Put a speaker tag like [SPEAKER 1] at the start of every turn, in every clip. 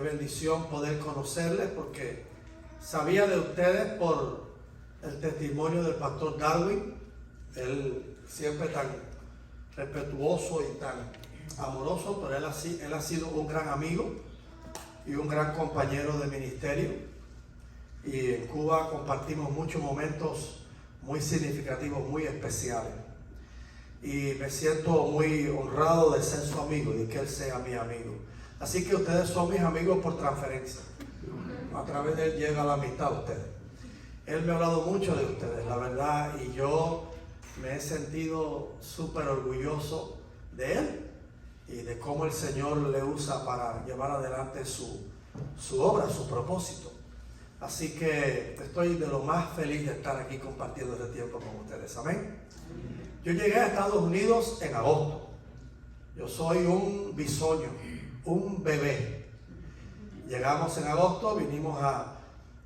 [SPEAKER 1] bendición poder conocerles, porque sabía de ustedes por el testimonio del pastor Darwin. Él siempre tan respetuoso y tan amoroso, pero él ha sido un gran amigo y un gran compañero de ministerio. Y en Cuba compartimos muchos momentos muy significativos, muy especiales. Y me siento muy honrado de ser su amigo y de que él sea mi amigo. Así que ustedes son mis amigos por transferencia. A través de él llega la amistad a ustedes. Él me ha hablado mucho de ustedes, la verdad, y yo me he sentido súper orgulloso de él y de cómo el Señor le usa para llevar adelante su obra, su propósito. Así que estoy de lo más feliz de estar aquí compartiendo este tiempo con ustedes. Amén. Yo llegué a Estados Unidos en agosto. Yo soy un bisoño, un bebé. Llegamos en agosto, vinimos a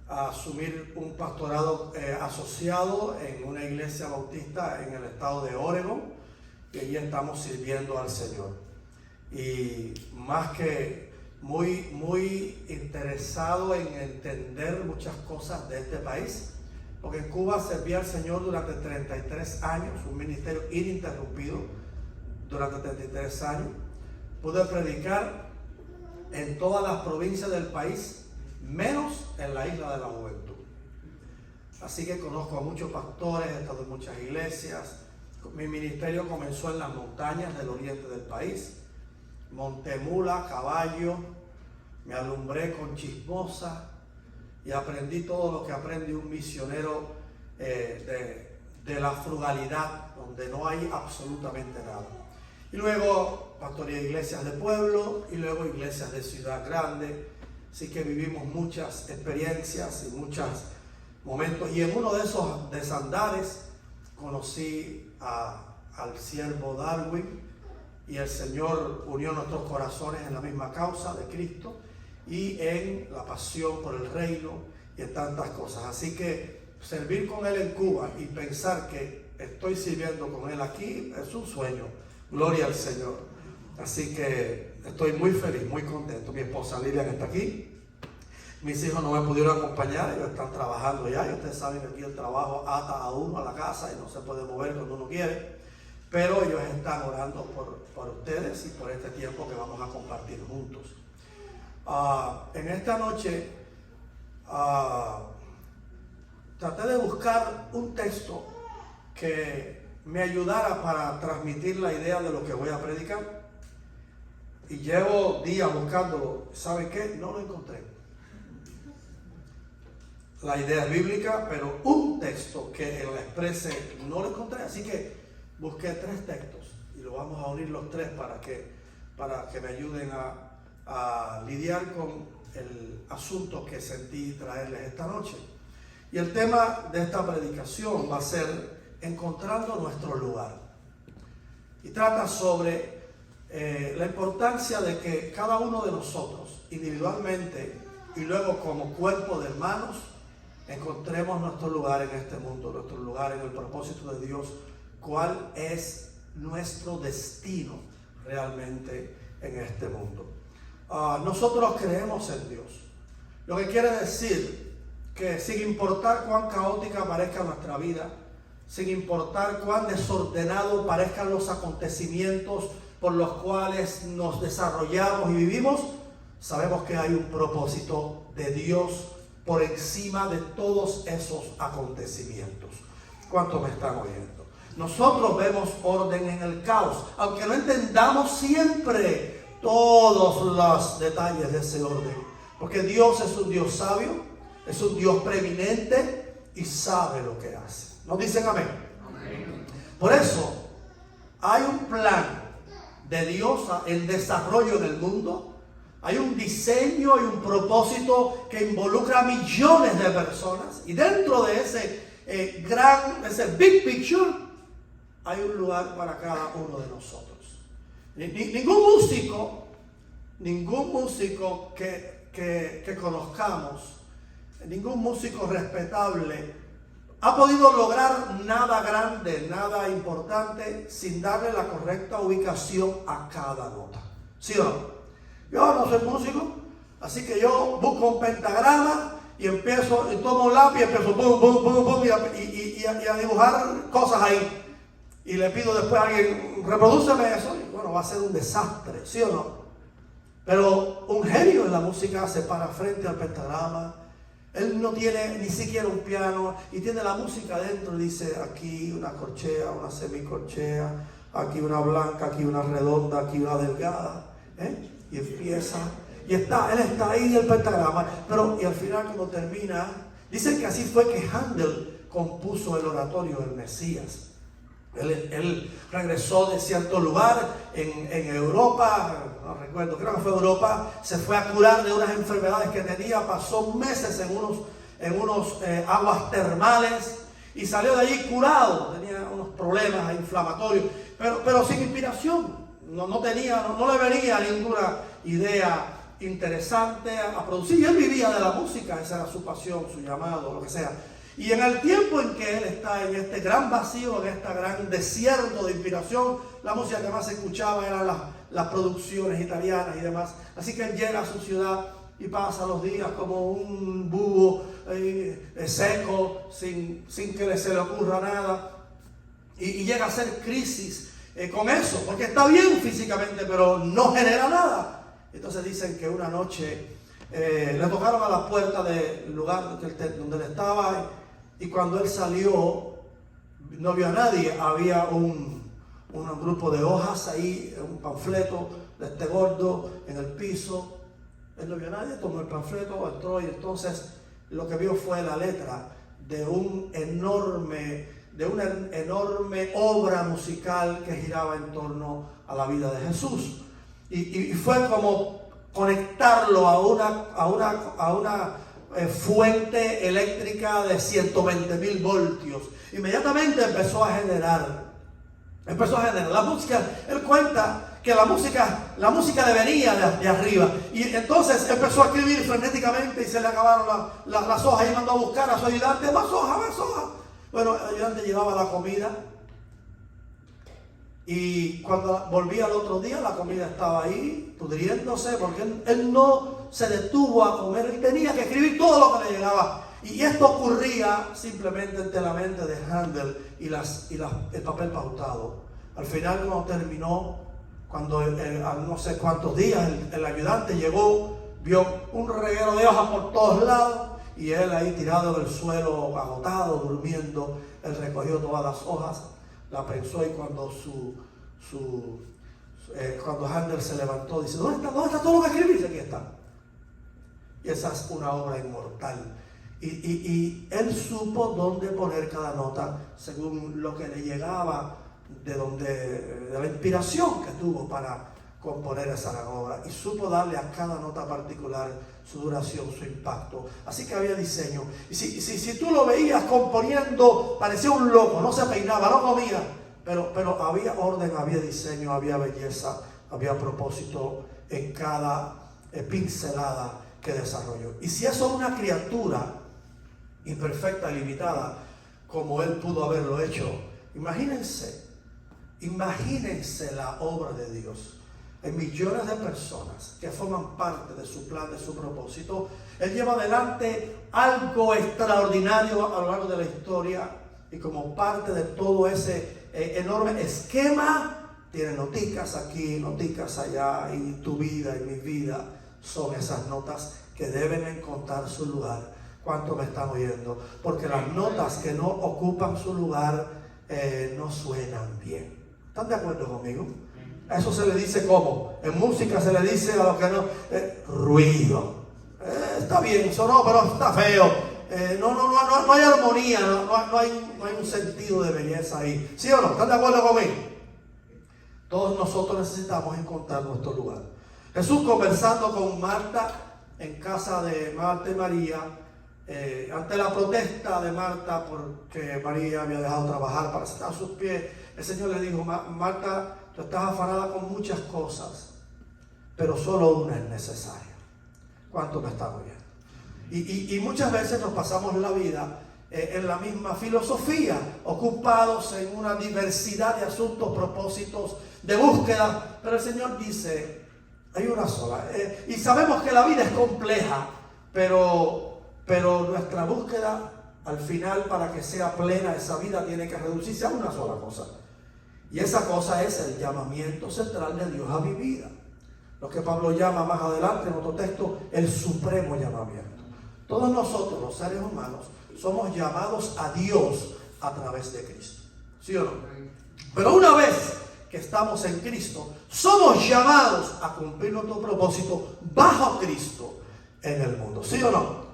[SPEAKER 1] asumir un pastorado asociado en una iglesia bautista en el estado de Oregon, y allí estamos sirviendo al Señor. Y más que muy interesado en entender muchas cosas de este país, porque en Cuba serví al Señor durante 33 años, un ministerio ininterrumpido durante 33 años. Pude predicar en todas las provincias del país, menos en la Isla de la Juventud. Así que conozco a muchos pastores, he estado en muchas iglesias. Mi ministerio comenzó en las montañas del oriente del país. Monté mula, caballo, me alumbré con chismosa y aprendí todo lo que aprende un misionero de la frugalidad, donde no hay absolutamente nada. Y luego pastoreé iglesias de pueblo y luego iglesias de ciudad grande. Así que vivimos muchas experiencias y muchos momentos. Y en uno de esos desandares conocí al siervo Darwin, y el Señor unió nuestros corazones en la misma causa de Cristo y en la pasión por el reino y en tantas cosas. Así que servir con Él en Cuba y pensar que estoy sirviendo con Él aquí es un sueño. Gloria al Señor. Así que estoy muy feliz, muy contento. Mi esposa Lilian está aquí. Mis hijos no me pudieron acompañar, ellos están trabajando ya. Y ustedes saben que aquí el trabajo ata a uno a la casa y no se puede mover cuando uno quiere. Pero ellos están orando por ustedes y por este tiempo que vamos a compartir juntos. En esta noche traté de buscar un texto que me ayudara para transmitir la idea de lo que voy a predicar. Y llevo días buscándolo. ¿Saben qué? No lo encontré. La idea es bíblica, pero un texto que lo exprese no lo encontré. Así que busqué 3 textos y lo vamos a unir los 3 para que me ayuden a lidiar con el asunto que sentí traerles esta noche. Y el tema de esta predicación va a ser encontrando nuestro lugar. Y trata sobre la importancia de que cada uno de nosotros, individualmente y luego como cuerpo de hermanos, encontremos nuestro lugar en este mundo, nuestro lugar en el propósito de Dios. ¿Cuál es nuestro destino realmente en este mundo? Nosotros creemos en Dios, lo que quiere decir que sin importar cuán caótica parezca nuestra vida, sin importar cuán desordenado parezcan los acontecimientos por los cuales nos desarrollamos y vivimos, sabemos que hay un propósito de Dios por encima de todos esos acontecimientos. ¿Cuántos me están oyendo? Nosotros vemos orden en el caos, aunque no entendamos siempre todos los detalles de ese orden, porque Dios es un Dios sabio, es un Dios preeminente y sabe lo que hace. ¿Nos dicen amén? Amén. Por eso hay un plan de Dios en desarrollo del mundo, hay un diseño y un propósito que involucra a millones de personas, y dentro de ese big picture hay un lugar para cada uno de nosotros. Ningún músico que conozcamos, ningún músico respetable ha podido lograr nada grande, nada importante sin darle la correcta ubicación a cada nota. ¿Sí o no? Yo no soy músico, Así que yo busco un pentagrama y empiezo, y tomo un lápiz y empiezo pum, pum, pum, pum, y a dibujar cosas ahí. Y le pido después a alguien, reprodúceme eso. Y bueno, va a ser un desastre, ¿sí o no? Pero un genio en la música se para frente al pentagrama. Él no tiene ni siquiera un piano y tiene la música dentro y dice aquí una corchea, una semicorchea, aquí una blanca, aquí una redonda, aquí una delgada, y empieza, y él está ahí en el pentagrama, y al final cuando termina, dicen que así fue que Händel compuso el oratorio del Mesías. Él regresó de cierto lugar en Europa, no recuerdo, creo que fue Europa, se fue a curar de unas enfermedades que tenía, pasó meses en unos aguas termales y salió de allí curado. Tenía unos problemas inflamatorios, pero sin inspiración, no le venía ninguna idea interesante a producir, y él vivía de la música, esa era su pasión, su llamado, lo que sea. Y en el tiempo en que él está en este gran vacío, en este gran desierto de inspiración, la música que más se escuchaba eran las producciones italianas y demás. Así que él llega a su ciudad y pasa los días como un búho seco, sin que se le ocurra nada. Y llega a hacer crisis con eso, porque está bien físicamente, pero no genera nada. Entonces dicen que una noche le tocaron a la puerta del lugar donde él estaba, y cuando él salió no vio a nadie. Había un grupo de hojas ahí, un panfleto de este gordo en el piso. Él no vio a nadie, tomó el panfleto, entró, y entonces lo que vio fue la letra de una enorme obra musical que giraba en torno a la vida de Jesús. Y fue como conectarlo a una fuente eléctrica de 120.000 voltios. Inmediatamente empezó a generar la música. Él cuenta que la música le venía de arriba, y entonces empezó a escribir frenéticamente y se le acabaron las hojas, y mandó a buscar a su ayudante, más hojas. Bueno, el ayudante llevaba la comida, y cuando volvía al otro día la comida estaba ahí pudriéndose, porque él no se detuvo a comer. Él tenía que escribir todo lo que le llegaba, y esto ocurría simplemente entre la mente de Händel y el papel pautado. Al final, cuando terminó, a no sé cuántos días, el ayudante llegó, vio un reguero de hojas por todos lados, y él ahí tirado en el suelo, agotado, durmiendo. Él recogió todas las hojas, la pensó, y cuando cuando Händel se levantó, dice: ¿Dónde está todo lo que escribiste? Aquí está. Y esa es una obra inmortal. Y él supo dónde poner cada nota según lo que le llegaba de la inspiración que tuvo para componer esa gran obra, y supo darle a cada nota particular su duración, su impacto. Así que había diseño. Y si tú lo veías componiendo, parecía un loco, no se peinaba, no comía, pero había orden, había diseño, había belleza, había propósito en cada pincelada que desarrolló. Y si eso es una criatura imperfecta, limitada, como él pudo haberlo hecho, imagínense la obra de Dios. Hay millones de personas que forman parte de su plan, de su propósito. Él lleva adelante algo extraordinario a lo largo de la historia, y como parte de todo ese enorme esquema, tiene noticas aquí, noticas allá, y tu vida y mi vida son esas notas que deben encontrar su lugar. ¿Cuántos me están oyendo? Porque las notas que no ocupan su lugar no suenan bien. ¿Están de acuerdo conmigo? A eso se le dice, ¿cómo? En música se le dice a lo que no, ruido. Está bien, sonó, pero está feo. No hay armonía, no hay un sentido de belleza ahí. ¿Sí o no? ¿Están de acuerdo conmigo? Todos nosotros necesitamos encontrar nuestro lugar. Jesús, conversando con Marta en casa de Marta y María, ante la protesta de Marta porque María había dejado trabajar para sentar a sus pies, el Señor le dijo: Marta, tú estás afanada con muchas cosas, pero solo una es necesaria. ¿Cuánto me están oyendo? Y muchas veces nos pasamos la vida en la misma filosofía, ocupados en una diversidad de asuntos, propósitos, de búsqueda. Pero el Señor dice: Hay una sola. Y sabemos que la vida es compleja, pero nuestra búsqueda al final, para que sea plena esa vida, tiene que reducirse a una sola cosa. Y esa cosa es el llamamiento central de Dios a mi vida. Lo que Pablo llama más adelante en otro texto, el supremo llamamiento. Todos nosotros, los seres humanos, somos llamados a Dios a través de Cristo. ¿Sí o no? Pero una vez que estamos en Cristo, somos llamados a cumplir nuestro propósito bajo Cristo en el mundo. ¿Sí o no?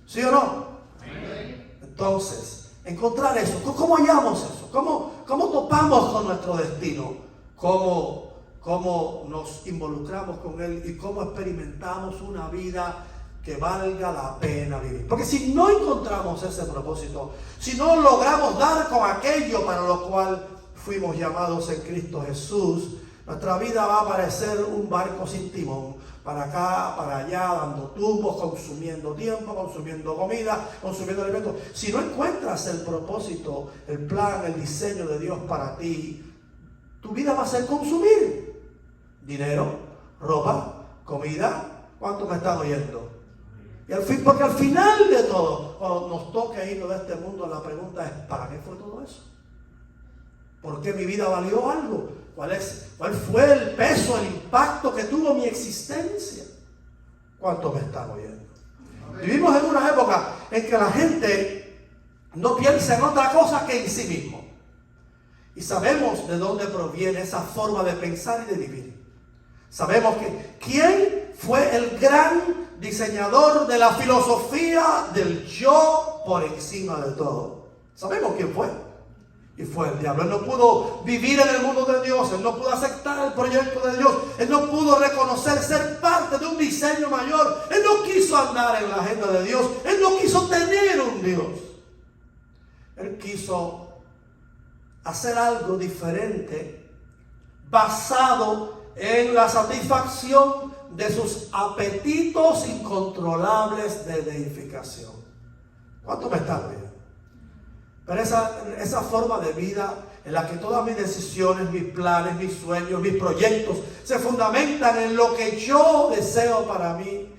[SPEAKER 1] ¿Sí o no? Entonces, encontrar eso. ¿Cómo hallamos eso? ¿Cómo topamos con nuestro destino? ¿Cómo nos involucramos con Él? ¿Y cómo experimentamos una vida que valga la pena vivir? Porque si no encontramos ese propósito, si no logramos dar con aquello para lo cual fuimos llamados en Cristo Jesús, nuestra vida va a parecer un barco sin timón, para acá, para allá, dando tumbos, consumiendo tiempo, consumiendo comida, consumiendo alimentos. Si no encuentras el propósito, el plan, el diseño de Dios para ti, tu vida va a ser consumir dinero, ropa, comida. ¿Cuánto me están oyendo? Y porque al final de todo, cuando nos toque irnos de este mundo, la pregunta es: ¿para qué fue todo eso? ¿Por qué mi vida valió algo? ¿Cuál fue el peso, el impacto que tuvo mi existencia? ¿Cuánto me están oyendo? Vivimos en una época en que la gente no piensa en otra cosa que en sí mismo. Y sabemos de dónde proviene esa forma de pensar y de vivir. Sabemos que quién fue el gran diseñador de la filosofía del yo por encima de todo. Sabemos quién fue. Y fue el diablo. Él no pudo vivir en el mundo de Dios. Él no pudo aceptar el proyecto de Dios. Él no pudo reconocer ser parte de un diseño mayor. Él no quiso andar en la agenda de Dios. Él no quiso tener un Dios. Él quiso hacer algo diferente, basado en la satisfacción de sus apetitos incontrolables de deificación. ¿Cuánto me están viendo? Pero esa forma de vida en la que todas mis decisiones, mis planes, mis sueños, mis proyectos se fundamentan en lo que yo deseo para mí,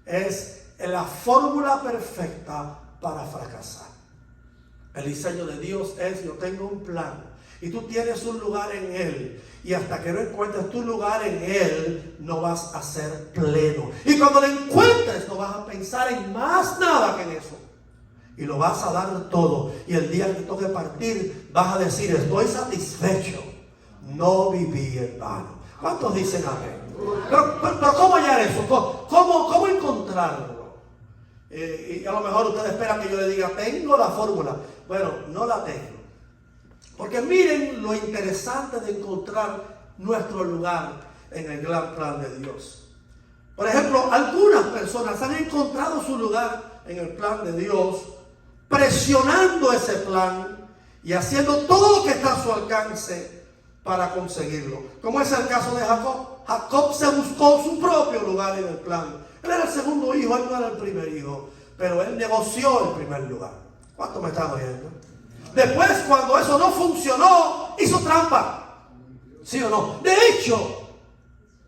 [SPEAKER 1] es la fórmula perfecta para fracasar. El diseño de Dios es: yo tengo un plan y tú tienes un lugar en Él, y hasta que no encuentres tu lugar en Él, no vas a ser pleno. Y cuando lo encuentres, no vas a pensar en más nada que en eso. Y lo vas a dar todo. Y el día que toque partir, vas a decir: estoy satisfecho. No viví en vano. ¿Cuántos dicen amén? Pero ¿cómo hallar eso? ¿Cómo encontrarlo? Y a lo mejor ustedes esperan que yo le diga: tengo la fórmula. Bueno, no la tengo. Porque miren lo interesante de encontrar nuestro lugar en el gran plan de Dios. Por ejemplo, algunas personas han encontrado su lugar en el plan de Dios, presionando ese plan y haciendo todo lo que está a su alcance para conseguirlo. Como es el caso de Jacob. Jacob se buscó su propio lugar en el plan. Él era el segundo hijo, él no era el primer hijo, pero él negoció el primer lugar. ¿Cuánto me están oyendo? Después, cuando eso no funcionó, hizo trampa. ¿Sí o no? De hecho,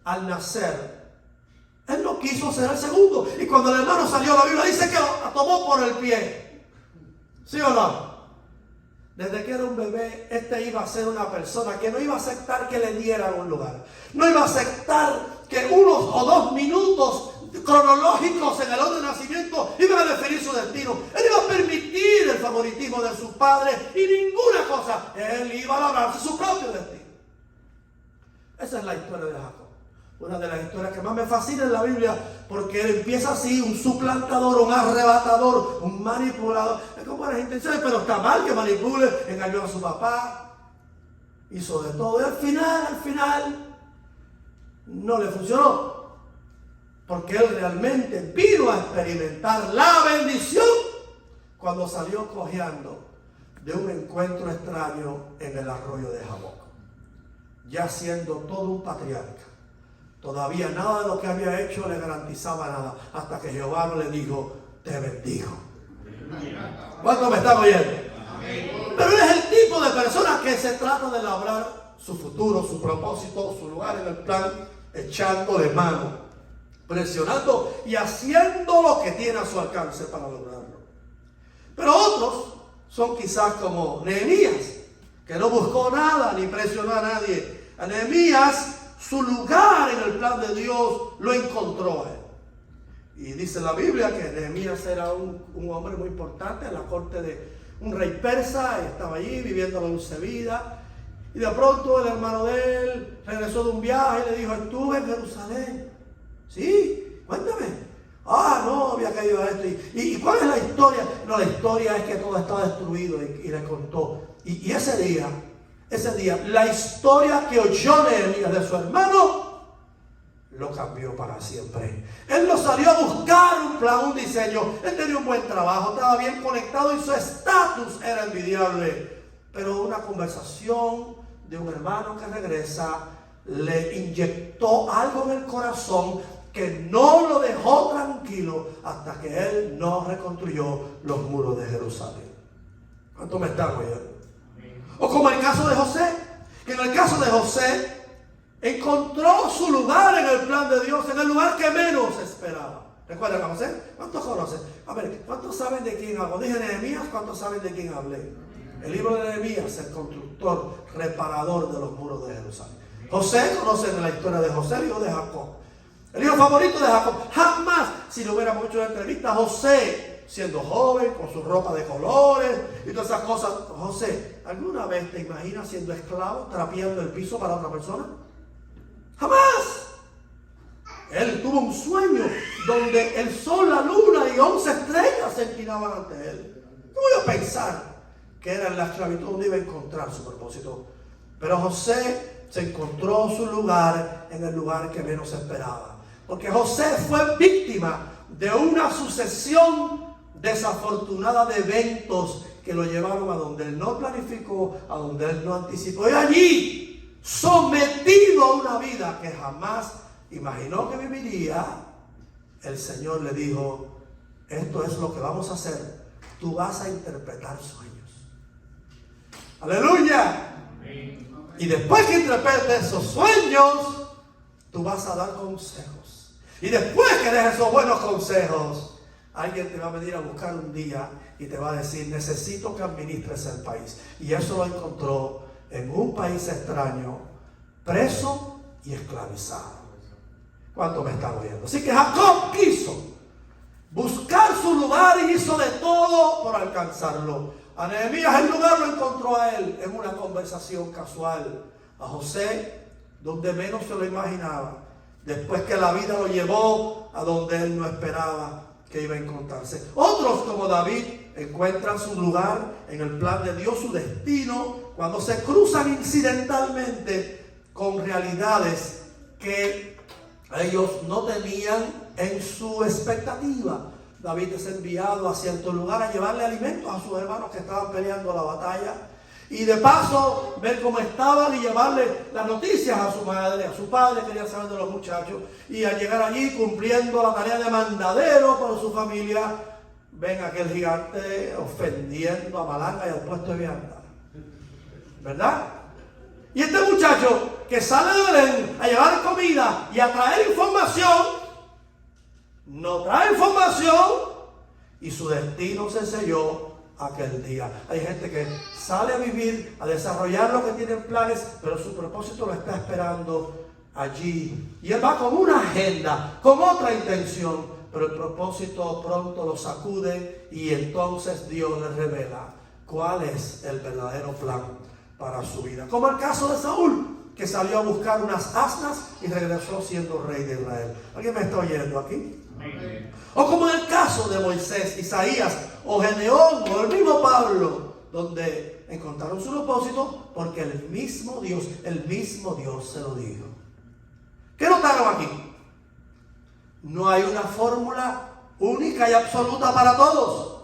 [SPEAKER 1] al nacer, él no quiso ser el segundo. Y cuando el hermano salió, la Biblia dice que lo tomó por el pie. ¿Sí o no? Desde que era un bebé, iba a ser una persona que no iba a aceptar que le dieran un lugar. No iba a aceptar que 1 o 2 minutos cronológicos en el orden de nacimiento iban a definir su destino. Él iba a permitir el favoritismo de sus padres y ninguna cosa. Él iba a labrarse su propio destino. Esa es la historia de Jacob. Una de las historias que más me fascina en la Biblia, porque él empieza así: un suplantador, un arrebatador, un manipulador, con buenas intenciones, pero está mal que manipule. Engañó a su papá, hizo de todo, y al final no le funcionó, porque él realmente vino a experimentar la bendición cuando salió cojeando de un encuentro extraño en el arroyo de Jaboc, ya siendo todo un patriarca. Todavía nada de lo que había hecho le garantizaba nada, hasta que Jehová no le dijo: te bendigo. ¿Cuántos me están oyendo? Pero él es el tipo de persona que se trata de labrar su futuro, su propósito, su lugar en el plan, echándole mano, presionando y haciendo lo que tiene a su alcance para lograrlo. Pero otros son quizás como Nehemías, que no buscó nada ni presionó a nadie. A Nehemías, su lugar en el plan de Dios lo encontró a él. Y dice la Biblia que Nehemías era un hombre muy importante en la corte de un rey persa, y estaba allí viviendo la dulce vida. Y de pronto el hermano de él regresó de un viaje y le dijo: estuve en Jerusalén. Sí, cuéntame. No, había caído a esto. ¿Y cuál es la historia? No, la historia es que todo estaba destruido, y le contó. Y ese día, la historia que oyó Nehemías de su hermano lo cambió para siempre. Él no salió a buscar un plan, un diseño. Él tenía un buen trabajo, estaba bien conectado y su estatus era envidiable. Pero una conversación de un hermano que regresa le inyectó algo en el corazón que no lo dejó tranquilo hasta que él no reconstruyó los muros de Jerusalén. ¿Cuánto me están oyendo? O como el caso de José, que en el caso de José encontró su lugar en el plan de Dios, en el lugar que menos esperaba. ¿Recuerdan a José? ¿Cuántos conocen? A ver, ¿cuántos saben de quién hablo? Dije Nehemías, ¿cuántos saben de quién hablé? El libro de Nehemías, el constructor, reparador de los muros de Jerusalén. José, conocen la historia de José, el hijo de Jacob. El hijo favorito de Jacob. Jamás, si le hubiéramos hecho una entrevista a José, siendo joven, con su ropa de colores y todas esas cosas. José, ¿alguna vez te imaginas siendo esclavo, trapeando el piso para otra persona? ¡Jamás! Él tuvo un sueño donde el sol, la luna y 11 estrellas se inclinaban ante él. ¿Cómo iba a pensar que era en la esclavitud donde iba a encontrar su propósito? Pero José se encontró su lugar en el lugar que menos esperaba. Porque José fue víctima de una sucesión desafortunada de eventos que lo llevaron a donde él no planificó, a donde él no anticipó. Y allí, sometido a una vida que jamás imaginó que viviría, el Señor le dijo: esto es lo que vamos a hacer. Tú vas a interpretar sueños. ¡Aleluya! Y después que interpretes esos sueños, tú vas a dar consejos. Y después que des esos buenos consejos, alguien te va a venir a buscar un día y te va a decir: necesito que administres el país. Y eso lo encontró en un país extraño, preso y esclavizado. ¿Cuánto me están oyendo? Así que Jacob quiso buscar su lugar y hizo de todo por alcanzarlo. A Nehemías el lugar lo encontró a él en una conversación casual. A José, donde menos se lo imaginaba. Después que la vida lo llevó a donde él no esperaba que iba a encontrarse. Otros, como David, encuentran su lugar en el plan de Dios, su destino, cuando se cruzan incidentalmente con realidades que ellos no tenían en su expectativa. David es enviado a cierto lugar a llevarle alimentos a sus hermanos que estaban peleando la batalla. Y de paso, ver cómo estaban y llevarle las noticias a su madre, a su padre, quería saber de los muchachos. Y al llegar allí, cumpliendo la tarea de mandadero por su familia, ven a aquel gigante ofendiendo a Malanga y al puesto de vianda. ¿Verdad? Y este muchacho que sale de Belén a llevar comida y a traer información, no trae información y su destino se selló aquel día. Hay gente que sale a vivir, a desarrollar lo que tienen planes, pero su propósito lo está esperando allí. Y él va con una agenda, con otra intención, pero el propósito pronto lo sacude y entonces Dios le revela cuál es el verdadero plan para su vida. Como el caso de Saúl, que salió a buscar unas asnas y regresó siendo rey de Israel. ¿Alguien me está oyendo aquí? O como en el caso de Moisés, Isaías o Gedeón o el mismo Pablo, donde encontraron su propósito porque el mismo Dios se lo dijo. ¿Qué notaron aquí? No hay una fórmula única y absoluta para todos.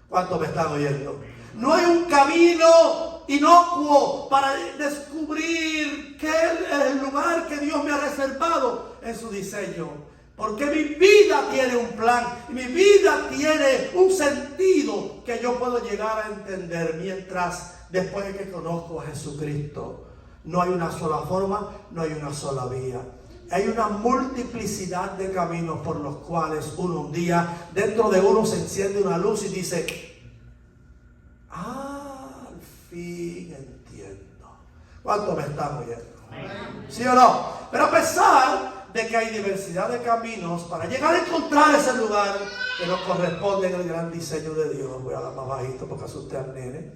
[SPEAKER 1] ¿Cuántos me están oyendo? No hay un camino inocuo para descubrir qué es el lugar que Dios me ha reservado en su diseño. Porque mi vida tiene un plan y mi vida tiene un sentido que yo puedo llegar a entender mientras después de que conozco a Jesucristo. No hay una sola forma, no hay una sola vía. Hay una multiplicidad de caminos por los cuales uno un día, dentro de uno se enciende una luz y dice, al fin entiendo. ¿Cuánto me están oyendo? ¿Sí o no? Pero a pesar de que hay diversidad de caminos para llegar a encontrar ese lugar que nos corresponde en el gran diseño de Dios. Voy a dar más bajito porque asusté al nene.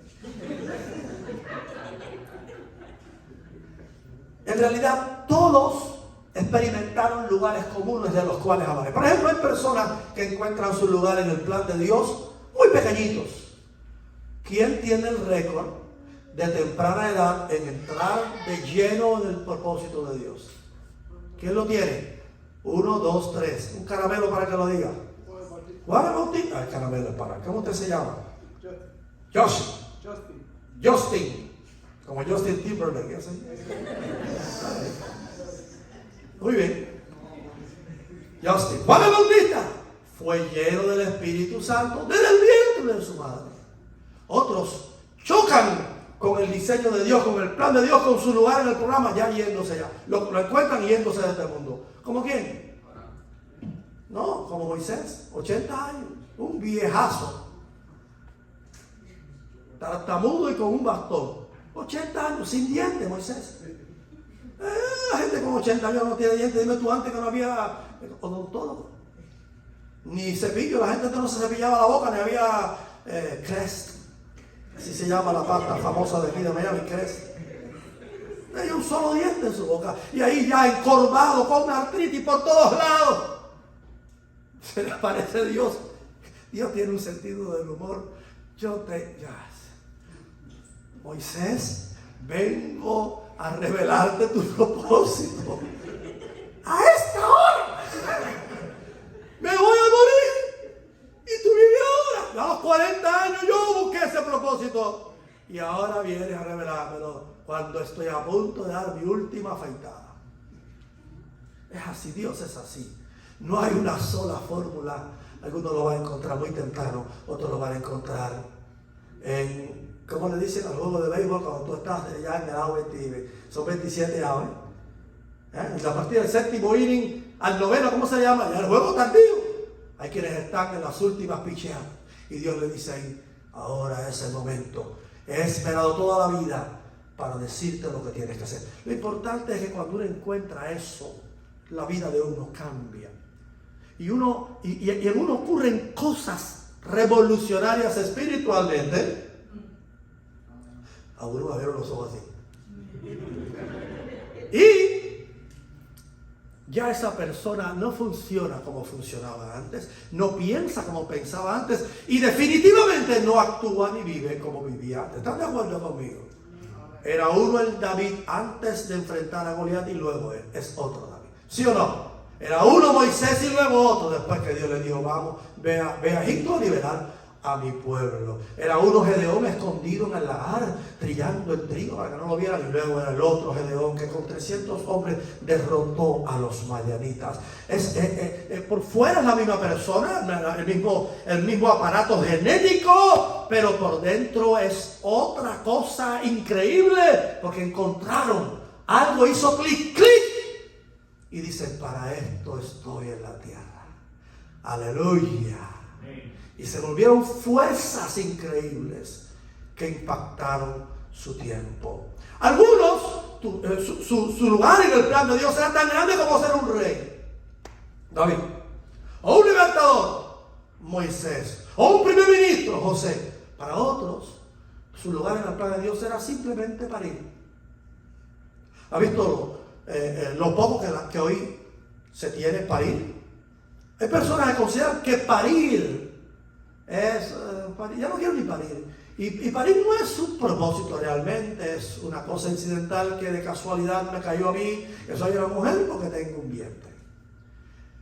[SPEAKER 1] En realidad todos experimentaron lugares comunes de los cuales hablaré. Por ejemplo, hay personas que encuentran su lugar en el plan de Dios muy pequeñitos. ¿Quién tiene el récord de temprana edad en entrar de lleno en el propósito de Dios? ¿Quién lo tiene? 1, 2, 3. Un caramelo para que lo diga. Juan Bautista. El caramelo es para. ¿Cómo usted se llama? Justin. Como Justin Timberlake. ¿Sí? Muy bien. Justin. Juan Bautista fue lleno del Espíritu Santo desde el vientre de su madre. Otros chocan con el diseño de Dios, con el plan de Dios, con su lugar en el programa, ya yéndose ya. Lo encuentran yéndose de este mundo. ¿Cómo quién? No, como Moisés, 80 años, un viejazo, tartamudo y con un bastón. 80 años, sin dientes, Moisés. La gente con 80 años no tiene dientes. Dime tú antes que no había odontólogo, ni cepillo. La gente no se cepillaba la boca, ni había Crest. Así se llama la pasta famosa de aquí de Miami, Crest. Hay un solo diente en su boca. Y ahí ya encorvado, con una artritis por todos lados. Se le aparece Dios. Dios tiene un sentido del humor. Moisés, vengo a revelarte tu propósito. A esta hora me voy a morir. Y tú vives ahora. A los 40 años yo busqué ese propósito. Y ahora vienes a revelármelo cuando estoy a punto de dar mi última afeitada. Es así, Dios es así. No hay una sola fórmula. Algunos lo van a encontrar muy temprano, otros lo van a encontrar en, ¿cómo le dicen al juego de béisbol cuando tú estás ya en el out, son 27 outs? A partir del séptimo inning al noveno, ¿cómo se llama? Ya el juego tardío. Hay quienes están en las últimas picheadas y Dios le dice ahí, ahora es el momento. He esperado toda la vida para decirte lo que tienes que hacer. Lo importante es que cuando uno encuentra eso, la vida de uno cambia. Y en uno ocurren cosas revolucionarias espiritualmente. A uno va a ver los ojos así. Y ya esa persona no funciona como funcionaba antes, no piensa como pensaba antes y definitivamente no actúa ni vive como vivía antes. ¿Están de acuerdo conmigo? Era uno el David antes de enfrentar a Goliat y luego él es otro David. ¿Sí o no? Era uno Moisés y luego otro después que Dios le dijo, vamos, ve a Egipto a liberar a mi pueblo. Era uno Gedeón escondido en el lagar, trillando el trigo para que no lo vieran, y luego era el otro Gedeón que con 300 hombres derrotó a los madianitas. Por fuera es la misma persona, el mismo aparato genético, pero por dentro es otra cosa increíble, porque encontraron, algo hizo clic, y dicen, para esto estoy en la tierra. Aleluya. Y se volvieron fuerzas increíbles que impactaron su tiempo. Algunos, su lugar en el plan de Dios era tan grande como ser un rey, David, o un libertador, Moisés, o un primer ministro, José. Para otros, su lugar en el plan de Dios era simplemente parir. ¿Ha visto lo poco que hoy se tiene parir? Hay personas que consideran que parir ya no quiero ni parir. Y parir no es un propósito realmente, es una cosa incidental que de casualidad me cayó a mí, que soy una mujer porque tengo un vientre.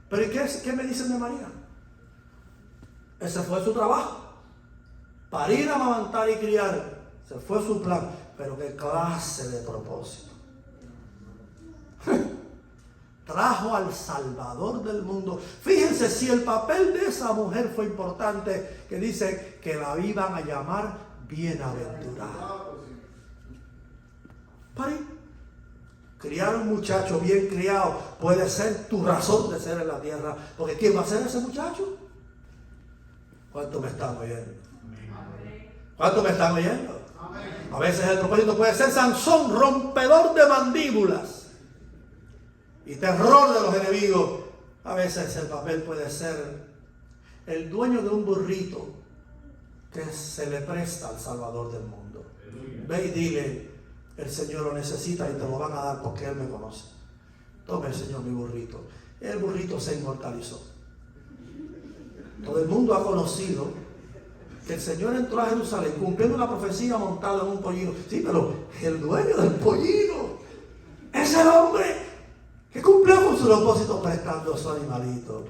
[SPEAKER 1] Pero ¿y qué me dicen de María? Ese fue su trabajo. Parir, amamantar y criar. Ese fue su plan. Pero ¿qué clase de propósito? Trajo al Salvador del mundo. Fíjense si el papel de esa mujer fue importante, que dice que la iban a llamar bienaventurada. Parí. Criar un muchacho bien criado puede ser tu razón de ser en la tierra. Porque ¿quién va a ser ese muchacho? ¿Cuánto me están oyendo? ¿Cuánto me están oyendo? A veces el propósito puede ser Sansón, rompedor de mandíbulas y terror de los enemigos. A veces el papel puede ser el dueño de un burrito que se le presta al Salvador del mundo. Ve y dile, el Señor lo necesita y te lo van a dar porque Él me conoce. Tome el Señor mi burrito. El burrito se inmortalizó. Todo el mundo ha conocido que el Señor entró a Jerusalén cumpliendo una profecía montado en un pollino. Sí, pero el dueño del pollino es el hombre que cumplió con su propósito prestando a su animalito.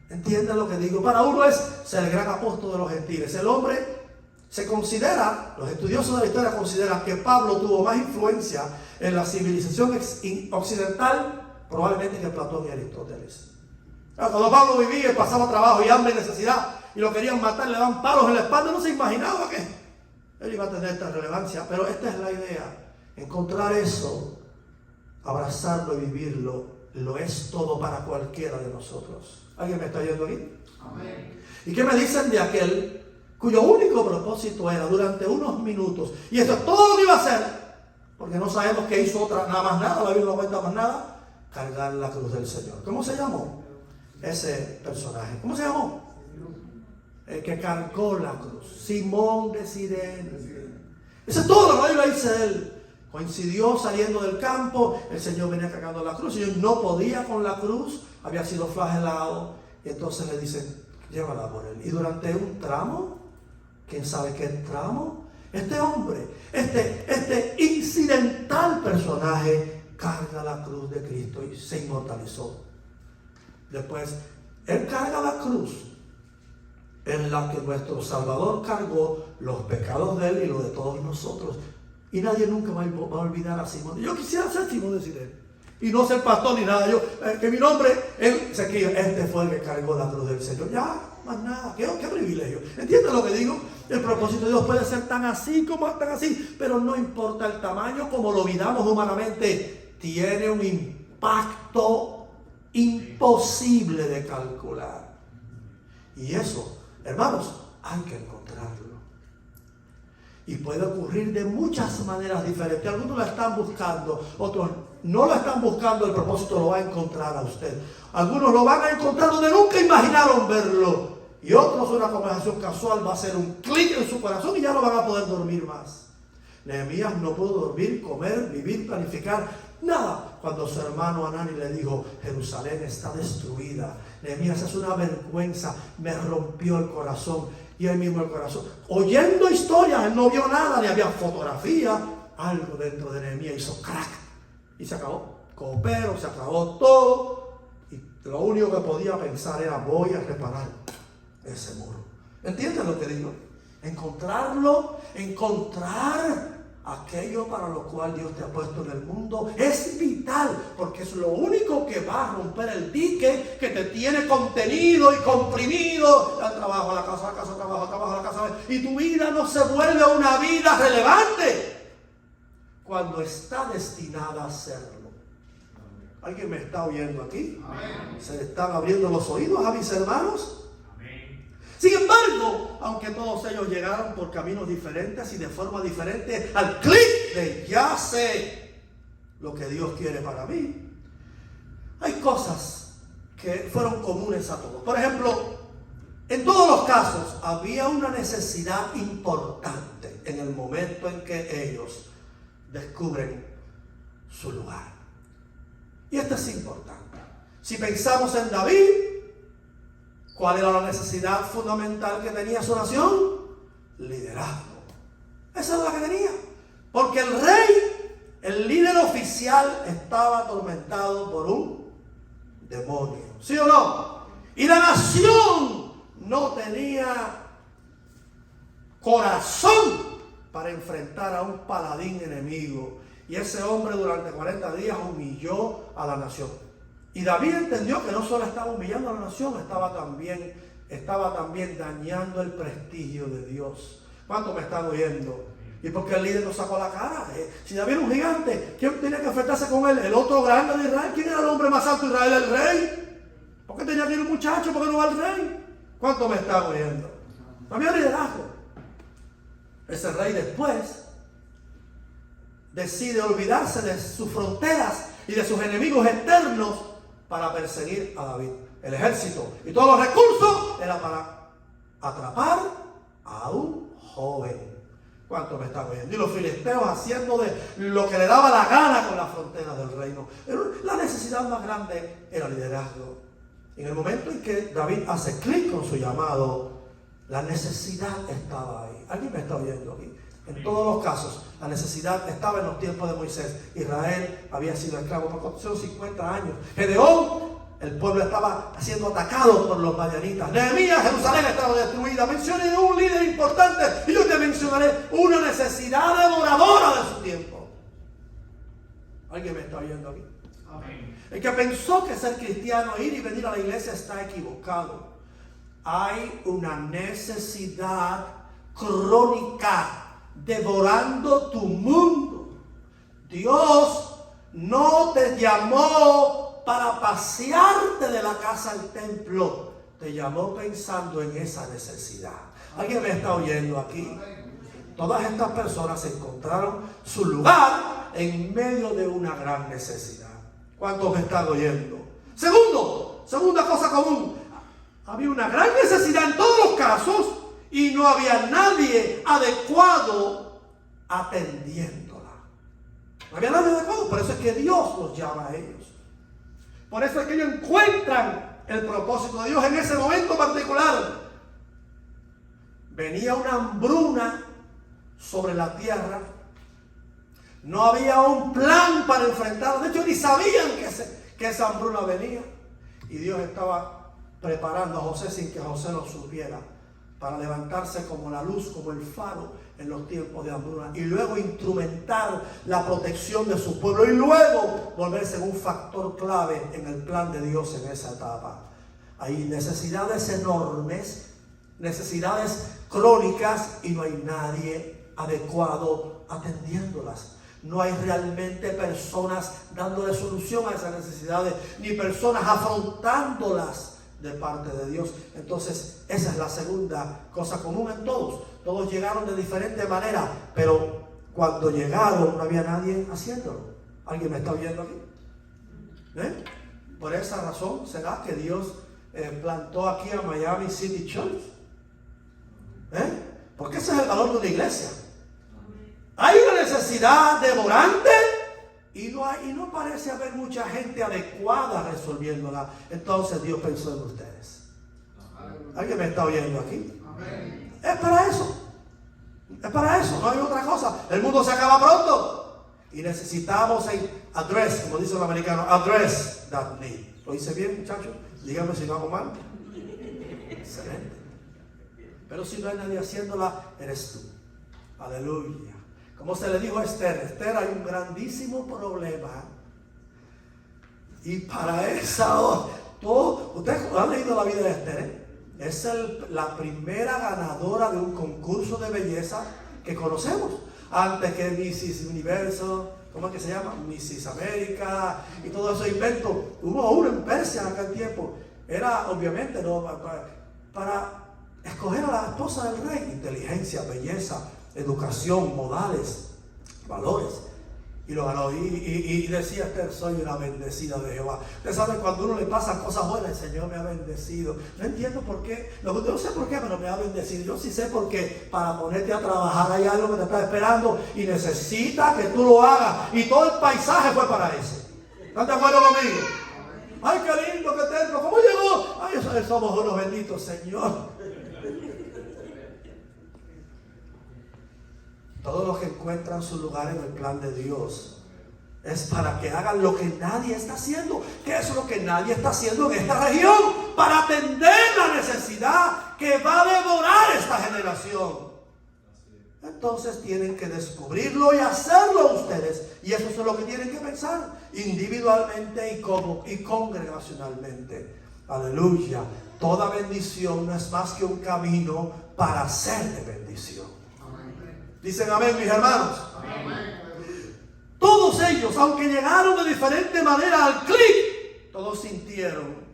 [SPEAKER 1] ¿Entienden lo que digo? Para uno es ser el gran apóstol de los gentiles. El hombre se considera, los estudiosos de la historia consideran que Pablo tuvo más influencia en la civilización occidental probablemente que Platón y Aristóteles. Cuando Pablo vivía y pasaba trabajo y hambre y necesidad y lo querían matar, le daban palos en la espalda, no se imaginaba que él iba a tener esta relevancia. Pero esta es la idea, encontrar eso, abrazarlo y vivirlo, lo es todo para cualquiera de nosotros. ¿Alguien me está oyendo aquí? Amén. ¿Y qué me dicen de aquel cuyo único propósito era durante unos minutos, y esto es todo lo que iba a hacer, porque no sabemos que hizo otra, nada más nada, la Biblia no cuenta más nada, cargar la cruz del Señor? ¿Cómo se llamó ese personaje? ¿Cómo se llamó? El que cargó la cruz, Simón de Cirene. Eso es todo lo que la Biblia dice de él. Coincidió saliendo del campo, el Señor venía cargando la cruz, y él no podía con la cruz, había sido flagelado, y entonces le dicen, llévala por él. Y durante un tramo, ¿quién sabe qué tramo? Este hombre, este incidental personaje, carga la cruz de Cristo y se inmortalizó. Después, él carga la cruz en la que nuestro Salvador cargó los pecados de él y los de todos nosotros. Y nadie nunca va a olvidar a Simón. Yo quisiera ser Simón de Cirene y no ser pastor ni nada. Yo, que mi nombre, él se escribe, este fue el que cargó la cruz del Señor. Ya, más nada. ¿Qué privilegio? ¿Entiendes lo que digo? El propósito de Dios puede ser tan así como tan así, pero no importa el tamaño, como lo miramos humanamente, tiene un impacto imposible de calcular. Y eso, hermanos, hay que encontrarlo. Y puede ocurrir de muchas maneras diferentes. Algunos la están buscando, otros no la están buscando, el propósito lo va a encontrar a usted. Algunos lo van a encontrar donde nunca imaginaron verlo. Y otros, una conversación casual va a hacer un clic en su corazón y ya no van a poder dormir más. Nehemías no pudo dormir, comer, vivir, planificar, nada. Cuando su hermano Hanani le dijo, Jerusalén está destruida. Nehemías, es una vergüenza, me rompió el corazón. Y él mismo el corazón, oyendo historias, él no vio nada, ni había fotografía, algo dentro de Nehemías hizo crack y se acabó. Copero, se acabó todo, y lo único que podía pensar era, voy a reparar ese muro. ¿Entienden lo que digo? Encontrar aquello para lo cual Dios te ha puesto en el mundo es vital, porque es lo único que va a romper el dique que te tiene contenido y comprimido al trabajo, a la casa, trabajo, a la casa, y tu vida no se vuelve una vida relevante cuando está destinada a serlo. ¿Alguien me está oyendo aquí? Amén. ¿Se le están abriendo los oídos a mis hermanos? Sin embargo, aunque todos ellos llegaron por caminos diferentes y de forma diferente al clic de ya sé lo que Dios quiere para mí, hay cosas que fueron comunes a todos. Por ejemplo, en todos los casos había una necesidad importante en el momento en que ellos descubren su lugar. Y esto es importante. Si pensamos en David, ¿cuál era la necesidad fundamental que tenía su nación? Liderazgo. Esa es la que tenía. Porque el rey, el líder oficial, estaba atormentado por un demonio. ¿Sí o no? Y la nación no tenía corazón para enfrentar a un paladín enemigo. Y ese hombre durante 40 días humilló a la nación. Y David entendió que no solo estaba humillando a la nación, estaba también dañando el prestigio de Dios. ¿Cuántos me están oyendo? ¿Y por qué el líder no sacó la cara? Si David era un gigante, ¿quién tenía que enfrentarse con él? El otro grande de Israel. ¿Quién era el hombre más alto de Israel? El rey. ¿Por qué tenía que ir un muchacho? ¿Por qué no va el rey? ¿Cuánto me está oyendo? No había liderazgo. Ese rey después decide olvidarse de sus fronteras y de sus enemigos externos para perseguir a David. El ejército y todos los recursos era para atrapar a un joven. ¿Cuánto me están oyendo? Y los filisteos haciendo de lo que le daba la gana con las fronteras del reino. Pero la necesidad más grande era liderazgo. En el momento en que David hace clic con su llamado, la necesidad estaba ahí. ¿Alguien me está oyendo aquí? En todos los casos, la necesidad estaba en los tiempos de Moisés. Israel había sido esclavo por 450 años. Gedeón, el pueblo estaba siendo atacado por los madianitas. Nehemías, Jerusalén estaba destruida. Mencioné un líder importante y yo te mencionaré una necesidad devoradora de su tiempo. ¿Alguien me está oyendo aquí? Amén. El que pensó que ser cristiano, ir y venir a la iglesia, está equivocado. Hay una necesidad crónica devorando tu mundo. Dios no te llamó para pasearte de la casa al templo. Te llamó pensando en esa necesidad. ¿Alguien me está oyendo aquí? Todas estas personas encontraron su lugar en medio de una gran necesidad. ¿Cuántos me están oyendo? Segunda cosa común. Había una gran necesidad en todos los casos y no había nadie adecuado atendiéndola. No había nadie adecuado, por eso es que Dios los llama a ellos. Por eso es que ellos encuentran el propósito de Dios en ese momento particular. Venía una hambruna sobre la tierra. No había un plan para enfrentarlo. De hecho, ni sabían que esa hambruna venía. Y Dios estaba preparando a José sin que José lo supiera, para levantarse como la luz, como el faro en los tiempos de hambruna, y luego instrumentar la protección de su pueblo, y luego volverse un factor clave en el plan de Dios en esa etapa. Hay necesidades enormes, necesidades crónicas, y no hay nadie adecuado atendiéndolas. No hay realmente personas dándole solución a esas necesidades, ni personas afrontándolas de parte de Dios. Entonces, esa es la segunda cosa común en todos. Todos llegaron de diferente manera, pero cuando llegaron no había nadie haciéndolo. ¿Alguien me está oyendo aquí? Por esa razón, ¿será que Dios plantó aquí a Miami City Church? Porque ese es el valor de una iglesia. Hay una necesidad devorante y no parece haber mucha gente adecuada resolviéndola. Entonces Dios pensó en ustedes. ¿Alguien me está oyendo aquí? Amén. Es para eso. Es para eso, no hay otra cosa. El mundo se acaba pronto y necesitamos address, como dice el americano, address that need. ¿Lo hice bien, muchachos? Díganme si no hago mal. Excelente. Pero si no hay nadie haciéndola, eres tú. Aleluya. Como se le dijo a Esther, hay un grandísimo problema. Y para esa, ustedes han leído la vida de Esther. Es la primera ganadora de un concurso de belleza que conocemos. Antes que Mrs. Universo, ¿cómo es que se llama? Mrs. América y todo eso invento. Hubo uno en Persia en aquel tiempo. Era obviamente no para escoger a la esposa del rey. Inteligencia, belleza, educación, modales, valores. Y lo ganó. Y decía Esther, soy una bendecida de Jehová. Ustedes saben, cuando a uno le pasan cosas buenas, el Señor me ha bendecido. No entiendo por qué. No sé por qué, pero me ha bendecido. Yo sí sé por qué. Para ponerte a trabajar hay algo que te está esperando y necesita que tú lo hagas. Y todo el paisaje fue para eso. ¿Están de acuerdo conmigo? Ay, qué lindo que tengo. ¿Cómo llegó? Ay, somos unos benditos, Señor. Todos los que encuentran su lugar en el plan de Dios es para que hagan lo que nadie está haciendo. ¿Qué es lo que nadie está haciendo en esta región? Para atender la necesidad que va a devorar esta generación. Entonces tienen que descubrirlo y hacerlo ustedes. Y eso es lo que tienen que pensar individualmente y congregacionalmente. Aleluya. Toda bendición no es más que un camino para ser de bendición. Dicen amén, mis hermanos. Todos ellos, aunque llegaron de diferente manera al clic, todos sintieron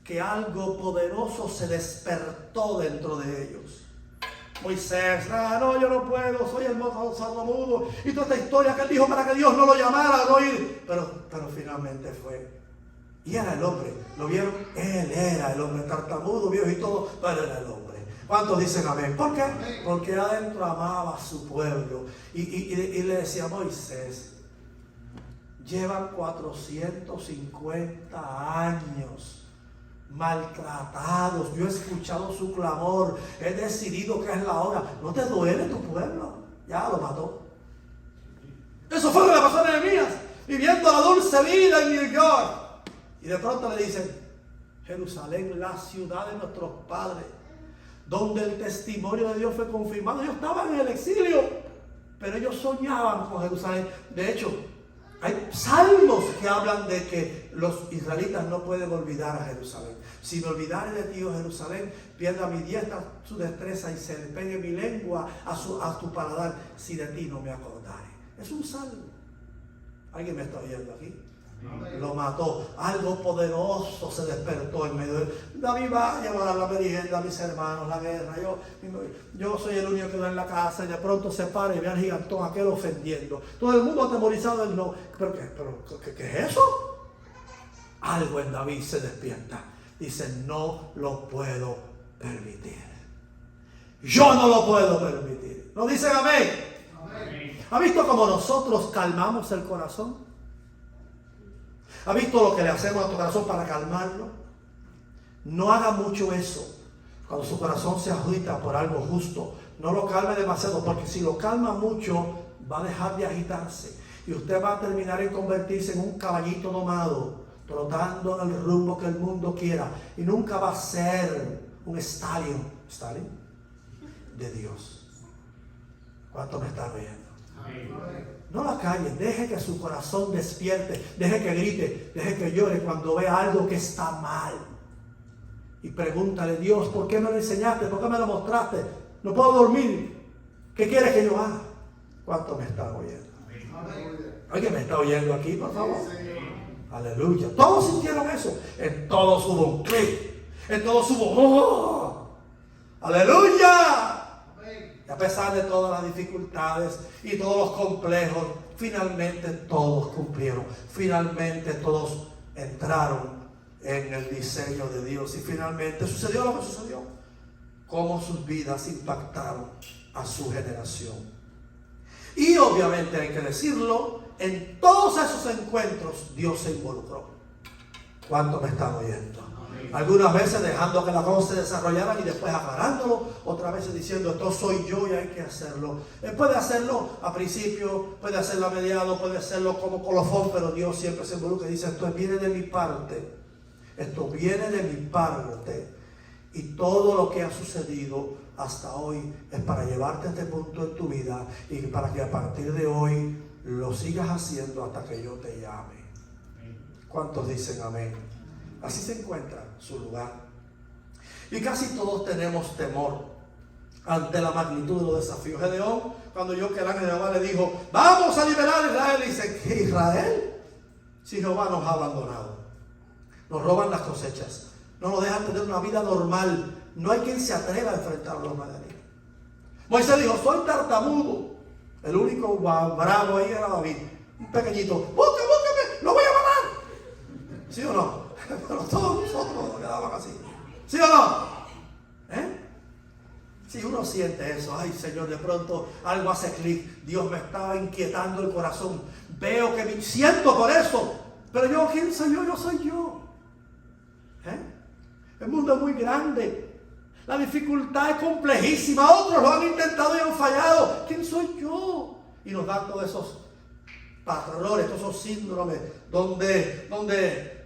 [SPEAKER 1] que algo poderoso se despertó dentro de ellos. Moisés, no, yo no puedo, soy el sordomudo, y toda esta historia que él dijo para que Dios no lo llamara a no ir, pero finalmente fue. Y era el hombre, ¿lo vieron? Él era el hombre, tartamudo, viejo y todo, pero era el hombre. ¿Cuántos dicen amén? ¿Por qué? Porque adentro amaba a su pueblo y le decía a Moisés, llevan 450 años maltratados, yo he escuchado su clamor, he decidido que es la hora. ¿No te duele tu pueblo? Ya lo mató. Eso fue lo que le pasó a Nehemías, viviendo la dulce vida en New York. Y de pronto le dicen, Jerusalén, la ciudad de nuestros padres, donde el testimonio de Dios fue confirmado. Ellos estaban en el exilio, pero ellos soñaban con Jerusalén. De hecho, hay salmos que hablan de que los israelitas no pueden olvidar a Jerusalén. Si me olvidare de ti, oh Jerusalén, pierda mi diestra su destreza y se le pegue mi lengua a tu paladar, si de ti no me acordare. Es un salmo. ¿Alguien me está oyendo aquí? Amén. Lo mató. Algo poderoso se despertó en medio de él. David va a llevar la merienda a mis hermanos, la guerra. Yo soy el único que va en la casa y de pronto se para y ve al gigantón aquel ofendiendo. Todo el mundo atemorizado del no. ¿Pero qué es eso? Algo en David se despierta. Dice, no lo puedo permitir. Yo no lo puedo permitir. ¿No dicen amén? Amén. ¿Ha visto cómo nosotros calmamos el corazón? ¿Ha visto lo que le hacemos a tu corazón para calmarlo? No haga mucho eso. Cuando su corazón se agita por algo justo, no lo calme demasiado, porque si lo calma mucho, va a dejar de agitarse. Y usted va a terminar en convertirse en un caballito domado, trotando en el rumbo que el mundo quiera. Y nunca va a ser un estadio de Dios. ¿Cuánto me están oyendo? Amén. No la callen, deje que su corazón despierte, deje que grite, deje que llore cuando vea algo que está mal. Y pregúntale, Dios, ¿por qué me lo enseñaste? ¿Por qué me lo mostraste? No puedo dormir. ¿Qué quieres que yo haga? ¿Cuánto me están oyendo? ¿Alguien me está oyendo aquí, por favor? Aleluya. Todos sintieron eso. En todos hubo un clic. En todos hubo ¡oh! ¡Aleluya! Y a pesar de todas las dificultades y todos los complejos, finalmente todos cumplieron. Finalmente todos entraron en el diseño de Dios. Y finalmente sucedió lo que sucedió. Cómo sus vidas impactaron a su generación. Y obviamente hay que decirlo, en todos esos encuentros Dios se involucró. ¿Cuánto me están oyendo? Algunas veces dejando que las cosas se desarrollaran y después aclarándolo, otras veces diciendo esto soy yo y hay que hacerlo. Él puede hacerlo a principio, puede hacerlo a mediados, puede hacerlo como colofón, pero Dios siempre se involucra y dice esto viene de mi parte, esto viene de mi parte, y todo lo que ha sucedido hasta hoy es para llevarte a este punto en tu vida y para que a partir de hoy lo sigas haciendo hasta que yo te llame. ¿Cuántos dicen amén? Así se encuentra su lugar. Y casi todos tenemos temor ante la magnitud de los desafíos. Gedeón, cuando oyó que el ángel de Jehová le dijo, vamos a liberar a Israel, dice, ¿qué Israel? Si Jehová nos ha abandonado. Nos roban las cosechas. No nos dejan tener una vida normal. No hay quien se atreva a enfrentar a los madianitas. Moisés dijo, soy tartamudo. El único bravo ahí era David. Un pequeñito, búscame, lo voy a matar. ¿Sí o no? Pero todos nosotros nos quedaban así. ¿Sí o no? Si uno siente eso, ay Señor, de pronto algo hace clic, Dios me estaba inquietando el corazón, veo que me siento por eso, pero yo, ¿quién soy yo? Yo soy yo. El mundo es muy grande, la dificultad es complejísima, otros lo han intentado y han fallado, ¿quién soy yo? Y nos dan todos esos patrones, todos esos síndromes donde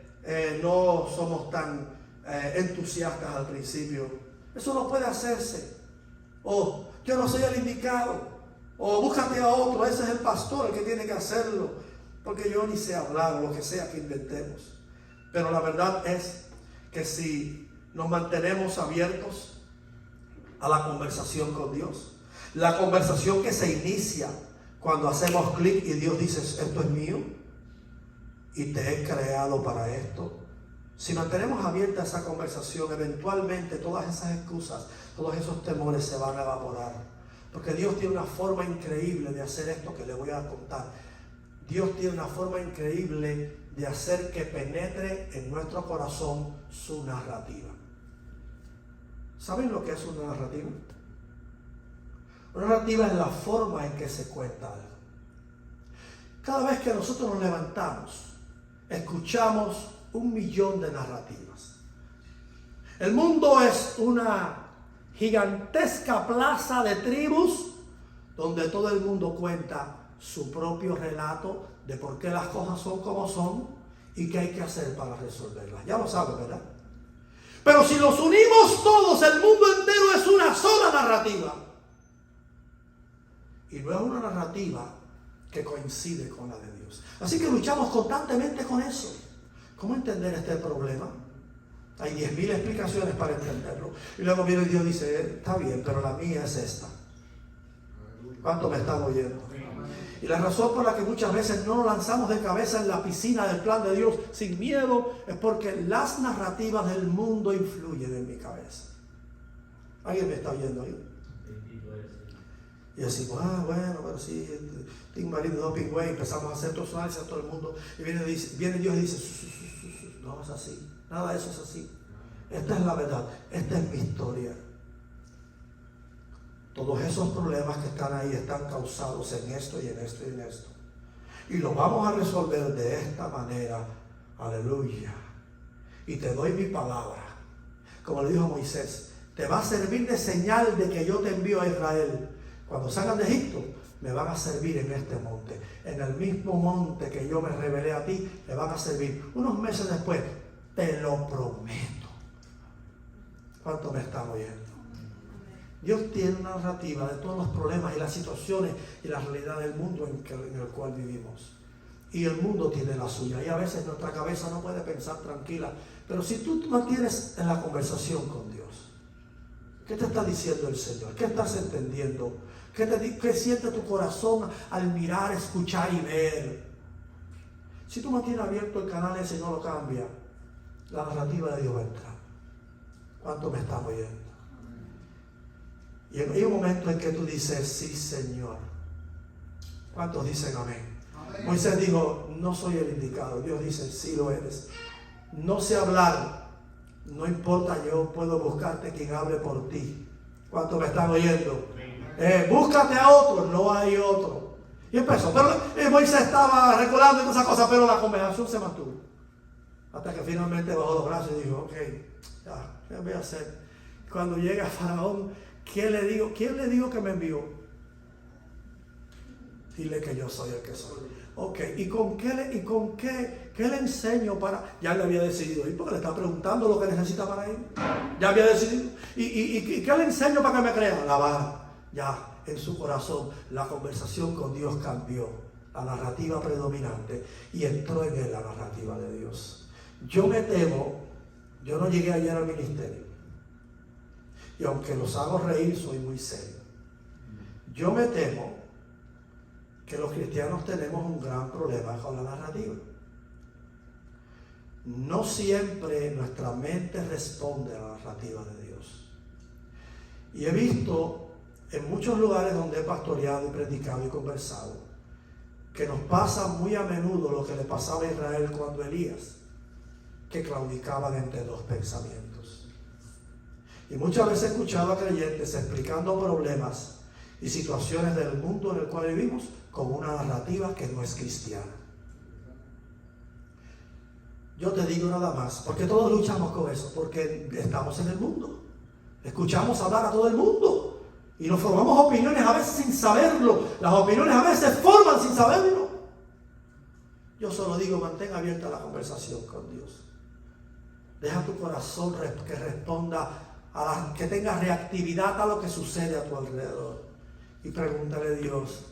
[SPEAKER 1] no somos tan entusiastas al principio. Eso no puede hacerse. O yo no soy el indicado. O búscate a otro, ese es el pastor el que tiene que hacerlo. Porque yo ni sé hablar, o lo que sea que inventemos. Pero la verdad es que si nos mantenemos abiertos a la conversación con Dios, La conversación que se inicia cuando hacemos clic y Dios dice, esto es mío y te he creado para esto. Si mantenemos abierta esa conversación, eventualmente todas esas excusas, todos esos temores se van a evaporar. Porque Dios tiene una forma increíble de hacer esto que le voy a contar. Dios tiene una forma increíble de hacer que penetre en nuestro corazón su narrativa. ¿Saben lo que es una narrativa? Una narrativa es la forma en que se cuenta algo. Cada vez que nosotros nos levantamos, escuchamos 1.000.000 de narrativas. El mundo es una gigantesca plaza de tribus donde todo el mundo cuenta su propio relato de por qué las cosas son como son y qué hay que hacer para resolverlas. Ya lo saben, ¿verdad? Pero si los unimos todos, el mundo entero es una sola narrativa. Y no es una narrativa que coincide con la de Dios. Así que luchamos constantemente con eso. ¿Cómo entender este problema? Hay 10.000 explicaciones para entenderlo. Y luego viene Dios y dice, está bien, pero la mía es esta. ¿Cuánto me están oyendo? Y la razón por la que muchas veces no nos lanzamos de cabeza en la piscina del plan de Dios sin miedo es porque las narrativas del mundo influyen en mi cabeza. ¿Alguien me está oyendo ahí? Y decimos, bueno, pero sí, Tim Marín de Doping Way, empezamos a hacer todos los análisis a todo el mundo. Y viene Dios y dice, no es así, nada de eso es así. Esta es la verdad, esta es mi historia. Todos esos problemas que están ahí están causados en esto y en esto y en esto. Y lo vamos a resolver de esta manera. Aleluya. Y te doy mi palabra. Como le dijo Moisés, te va a servir de señal de que yo te envío a Israel. Cuando salgan de Egipto, me van a servir en este monte. En el mismo monte que yo me revelé a ti, me van a servir. Unos meses después, te lo prometo. ¿Cuánto me están oyendo? Dios tiene una narrativa de todos los problemas y las situaciones y la realidad del mundo en el cual vivimos. Y el mundo tiene la suya. Y a veces nuestra cabeza no puede pensar tranquila. Pero si tú mantienes en la conversación con Dios, ¿qué te está diciendo el Señor? ¿Qué estás entendiendo? ¿Qué siente tu corazón al mirar, escuchar y ver? Si tú mantienes abierto el canal ese y no lo cambias, la narrativa de Dios va a entrar. ¿Cuánto me estás oyendo? Y hay un momento en que tú dices, sí, Señor. ¿Cuántos dicen amén? Amén. Moisés dijo, no soy el indicado. Dios dice, sí lo eres. No sé hablar. No importa, yo puedo buscarte quien hable por ti. ¿Cuántos me están oyendo? Búscate a otro, no hay otro. Y empezó. Pero Moisés estaba reculando y todas esas cosas, pero la conversación se mantuvo. Hasta que finalmente bajó los brazos y dijo, ok, ya, ¿qué voy a hacer? Cuando llega Faraón, ¿quién le digo que me envió? Dile que yo soy el que soy. Ok, ¿y con qué le enseño para...? Ya le había decidido ir porque le está preguntando lo que necesita para ir. Ya había decidido. ¿Y qué le enseño para que me crea? La vara. Ya, en su corazón, la conversación con Dios cambió. La narrativa predominante. Y entró en él la narrativa de Dios. Yo me temo, yo no llegué ayer al ministerio. Y aunque los hago reír, soy muy serio. Yo me temo que los cristianos tenemos un gran problema con la narrativa. No siempre nuestra mente responde a la narrativa de Dios. Y he visto en muchos lugares donde he pastoreado y predicado y conversado que nos pasa muy a menudo lo que le pasaba a Israel cuando Elías, que claudicaban entre dos pensamientos. Y muchas veces he escuchado a creyentes explicando problemas y situaciones del mundo en el cual vivimos con una narrativa que no es cristiana. Yo te digo nada más, porque todos luchamos con eso, porque estamos en el mundo. Escuchamos hablar a todo el mundo y nos formamos opiniones a veces sin saberlo. Las opiniones a veces forman sin saberlo. Yo solo digo, mantén abierta la conversación con Dios. Deja tu corazón que responda, que tenga reactividad a lo que sucede a tu alrededor. Y pregúntale a Dios,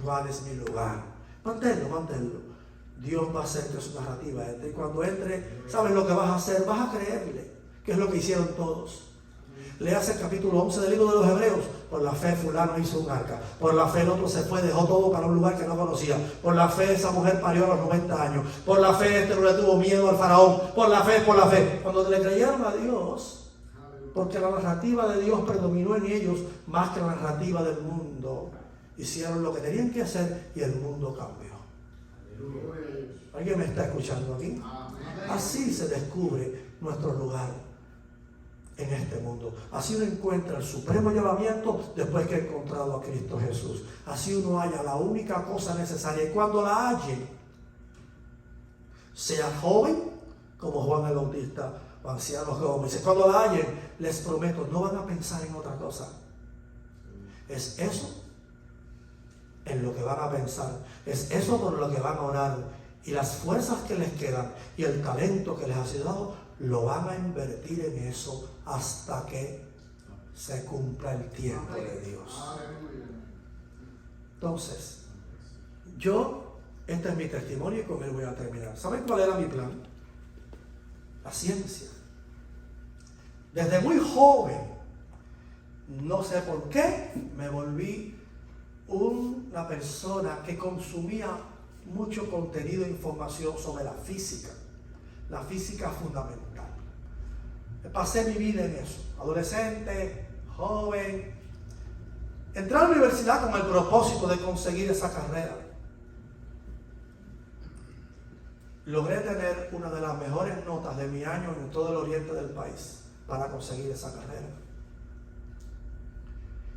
[SPEAKER 1] ¿cuál es mi lugar? Manténlo. Dios va a hacer que su narrativa entre. Y cuando entre, ¿sabes lo que vas a hacer? Vas a creerle, que es lo que hicieron todos. Léase el capítulo 11 del libro de los Hebreos. Por la fe fulano hizo un arca. Por la fe el otro se fue, dejó todo para un lugar que no conocía. Por la fe esa mujer parió a los 90 años. Por la fe este no le tuvo miedo al faraón. Por la fe, por la fe. Cuando le creyeron a Dios, porque la narrativa de Dios predominó en ellos más que la narrativa del mundo, hicieron lo que tenían que hacer y el mundo cambió. ¿Alguien me está escuchando aquí? Así se descubre nuestro lugar en este mundo. Así uno encuentra el supremo llamamiento después que ha encontrado a Cristo Jesús. Así uno halla la única cosa necesaria. Y cuando la halle, sea joven como Juan el Bautista o ancianos como Moisés, cuando la hallen, les prometo, no van a pensar en otra cosa. Es eso en lo que van a pensar. Es eso por lo que van a orar. Y las fuerzas que les quedan y el talento que les ha sido dado, lo van a invertir en eso hasta que se cumpla el tiempo de Dios. Entonces, este es mi testimonio y con él voy a terminar. ¿Saben cuál era mi plan? La ciencia. Desde muy joven, no sé por qué, me volví una persona que consumía mucho contenido e información sobre la física fundamental. Pasé mi vida en eso, adolescente, joven. Entré a la universidad con el propósito de conseguir esa carrera. Logré tener una de las mejores notas de mi año en todo el oriente del país para conseguir esa carrera.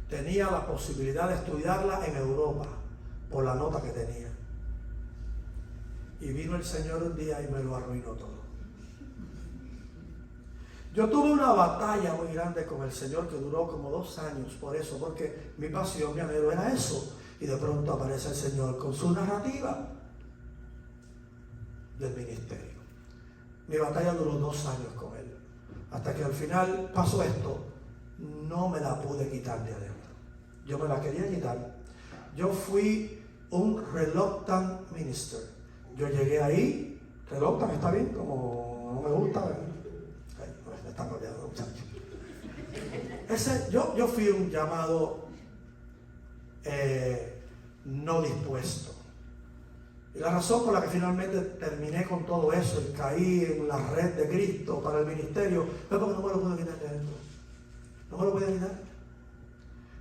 [SPEAKER 1] Tenía la posibilidad de estudiarla en Europa por la nota que tenía. Y vino el Señor un día y me lo arruinó todo. Yo tuve una batalla muy grande con el Señor que duró como 2 años por eso, porque mi pasión, mi anhelo era eso. Y de pronto aparece el Señor con su narrativa del ministerio. Mi batalla duró 2 años con Él. Hasta que al final pasó esto, no me la pude quitar de adentro. Yo me la quería quitar. Yo fui un reluctant minister. Yo llegué ahí, reluctant, ¿está bien? Como no me gusta. Me están rodeando, muchachos. Yo fui un llamado no dispuesto. Y la razón por la que finalmente terminé con todo eso y caí en la red de Cristo para el ministerio fue porque no me lo pude quitar de adentro. No me lo podía quitar.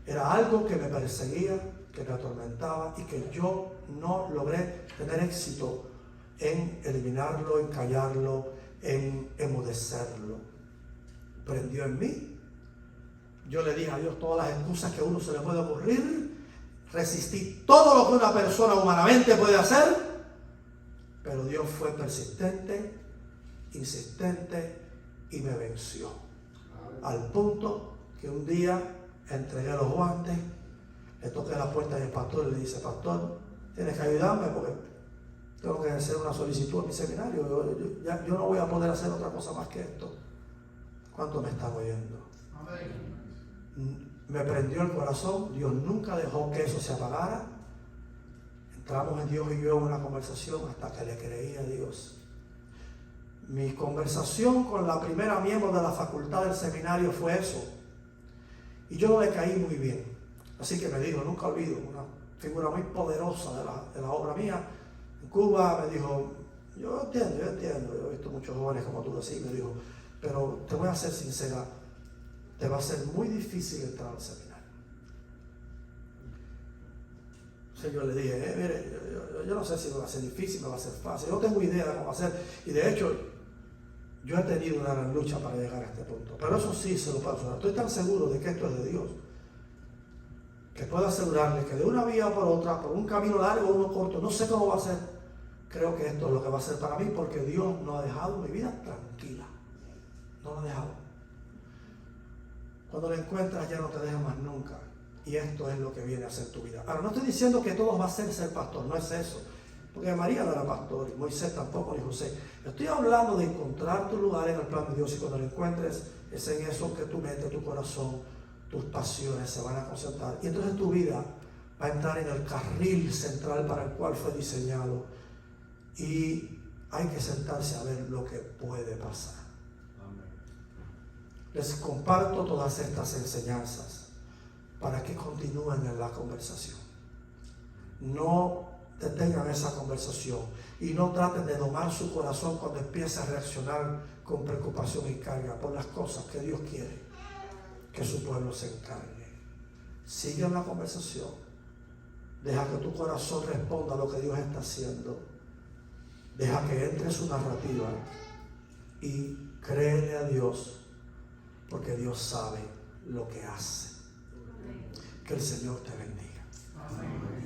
[SPEAKER 1] Era algo que me perseguía, que me atormentaba y que yo no logré tener éxito en eliminarlo, en callarlo, en emudecerlo. Prendió en mí. Yo le dije a Dios todas las excusas que a uno se le puede ocurrir. Resistí todo lo que una persona humanamente puede hacer, pero Dios fue persistente, insistente y me venció. Al punto que un día entregué los guantes, le toqué la puerta del pastor y le dice: pastor, tienes que ayudarme porque tengo que hacer una solicitud a mi seminario. Yo no voy a poder hacer otra cosa más que esto. ¿Cuánto me están oyendo? Me prendió el corazón. Dios nunca dejó que eso se apagara. Entramos en Dios y yo en una conversación hasta que le creí a Dios. Mi conversación con la primera miembro de la facultad del seminario fue eso. Y yo no le caí muy bien. Así que me dijo, nunca olvido, una figura muy poderosa de la obra mía. En Cuba me dijo, yo entiendo, yo he visto muchos jóvenes como tú así, me dijo, pero te voy a ser sincera, te va a ser muy difícil entrar al seminario. Entonces yo le dije, mire, yo no sé si me va a ser difícil, me va a ser fácil, yo no tengo idea de cómo va a ser. Y de hecho, yo he tenido una gran lucha para llegar a este punto. Pero eso sí se lo puedo asegurar. Estoy tan seguro de que esto es de Dios, que puedo asegurarle que de una vía o por otra, por un camino largo o uno corto, no sé cómo va a ser, creo que esto es lo que va a ser para mí, porque Dios no ha dejado mi vida tranquila. No lo ha dejado. Cuando lo encuentras ya no te deja más nunca. Y esto es lo que viene a ser tu vida. Ahora, no estoy diciendo que todos va a ser pastor, no es eso. Porque María no era pastor, y Moisés tampoco, ni José. Estoy hablando de encontrar tu lugar en el plan de Dios, y cuando lo encuentres, es en eso que tu mente, tu corazón, tus pasiones se van a concentrar. Y entonces tu vida va a entrar en el carril central para el cual fue diseñado. Y hay que sentarse a ver lo que puede pasar. Les comparto todas estas enseñanzas para que continúen en la conversación. No detengan esa conversación y no traten de domar su corazón cuando empiece a reaccionar con preocupación y carga por las cosas que Dios quiere que su pueblo se encargue. Sigue en la conversación. Deja que tu corazón responda a lo que Dios está haciendo. Deja que entre su narrativa y créele a Dios, porque Dios sabe lo que hace. Que el Señor te bendiga. Amén.